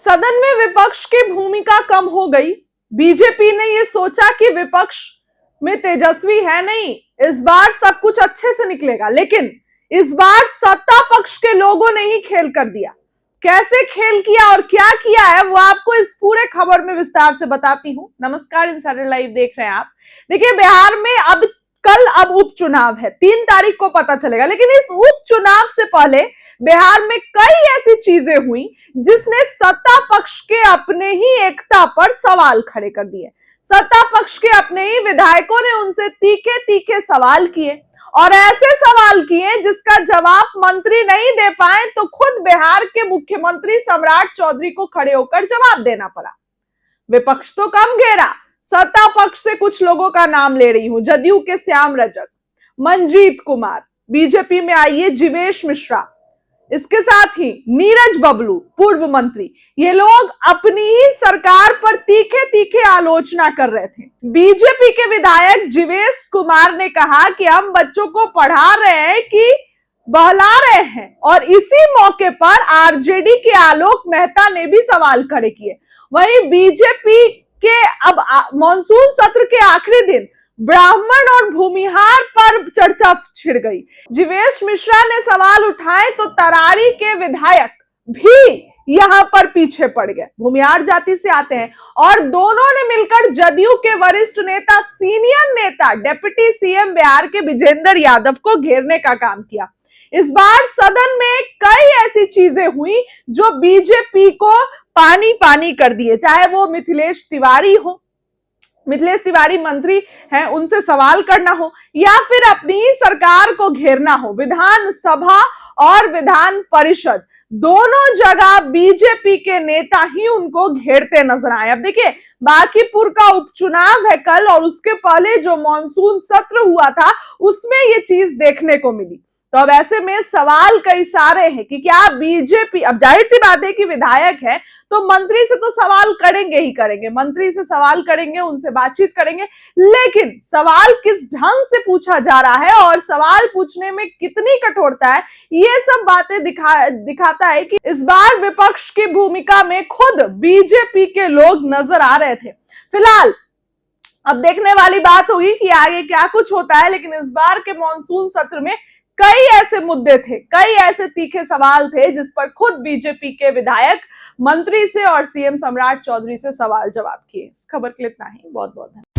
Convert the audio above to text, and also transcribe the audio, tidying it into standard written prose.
सदन में विपक्ष की भूमिका कम हो गई। बीजेपी ने यह सोचा कि विपक्ष में तेजस्वी है नहीं, इस बार सब कुछ अच्छे से निकलेगा, लेकिन इस बार सत्ता पक्ष के लोगों ने ही खेल कर दिया। कैसे खेल किया और क्या किया है वो आपको इस पूरे खबर में विस्तार से बताती हूं। नमस्कार, इनसाइडर लाइव देख रहे हैं आप। देखिए, बिहार में अब उपचुनाव है, 3 तारीख को पता चलेगा, लेकिन इस उपचुनाव से पहले बिहार में कई ऐसी चीजें हुई जिसने सत्ता पक्ष के अपने ही एकता पर सवाल खड़े कर दिए। सत्ता पक्ष के अपने ही विधायकों ने उनसे तीखे तीखे सवाल किए और ऐसे सवाल किए जिसका जवाब मंत्री नहीं दे पाए तो खुद बिहार के मुख्यमंत्री सम्राट चौधरी को खड़े होकर जवाब देना पड़ा। विपक्ष तो कम घेरा, सत्ता पक्ष से कुछ लोगों का नाम ले रही हूं। जदयू के श्याम रजक, मंजीत कुमार, बीजेपी में आइए जीवेश मिश्रा, इसके साथ ही नीरज बबलू पूर्व मंत्री, ये लोग अपनी ही सरकार पर तीखे तीखे आलोचना कर रहे थे। बीजेपी के विधायक जीवेश कुमार ने कहा कि हम बच्चों को पढ़ा रहे हैं कि बहला रहे हैं, और इसी मौके पर आरजेडी के आलोक मेहता ने भी सवाल खड़े किए। वहीं बीजेपी के अब मॉनसून सत्र के आखिरी दिन ब्राह्मण और भूमिहार पर चर्चा छिड़ गई। जीवेश मिश्रा ने सवाल उठाए तो तरारी के विधायक भी यहां पर पीछे पड़ गए, भूमिहार जाति से आते हैं, और दोनों ने मिलकर जदयू के वरिष्ठ नेता, सीनियर नेता, डिप्टी सीएम बिहार के विजेंद्र यादव को घेरने का काम किया। इस बार सदन में कई ऐसी चीजें हुई जो बीजेपी को पानी पानी कर दिए, चाहे वो मिथिलेश तिवारी हो, मिथिलेश तिवारी मंत्री हैं, उनसे सवाल करना हो, या फिर अपनी ही सरकार को घेरना हो। विधानसभा और विधान परिषद दोनों जगह बीजेपी के नेता ही उनको घेरते नजर आए। अब देखिए, बांकीपुर का उपचुनाव है कल, और उसके पहले जो मॉनसून सत्र हुआ था उसमें ये चीज देखने को मिली। तो अब ऐसे में सवाल कई सारे हैं कि क्या बीजेपी, अब जाहिर सी बात है कि विधायक है तो मंत्री से तो सवाल करेंगे ही करेंगे, मंत्री से सवाल करेंगे, उनसे बातचीत करेंगे, लेकिन सवाल किस ढंग से पूछा जा रहा है और सवाल पूछने में कितनी कठोरता है, ये सब बातें दिखाता है कि इस बार विपक्ष की भूमिका में खुद बीजेपी के लोग नजर आ रहे थे। फिलहाल अब देखने वाली बात होगी कि आगे क्या कुछ होता है, लेकिन इस बार के मॉनसून सत्र में कई ऐसे मुद्दे थे, कई ऐसे तीखे सवाल थे जिस पर खुद बीजेपी के विधायक मंत्री से और सीएम सम्राट चौधरी से सवाल जवाब किए। इस खबर के लिए इतना ही। बहुत बहुत धन्यवाद।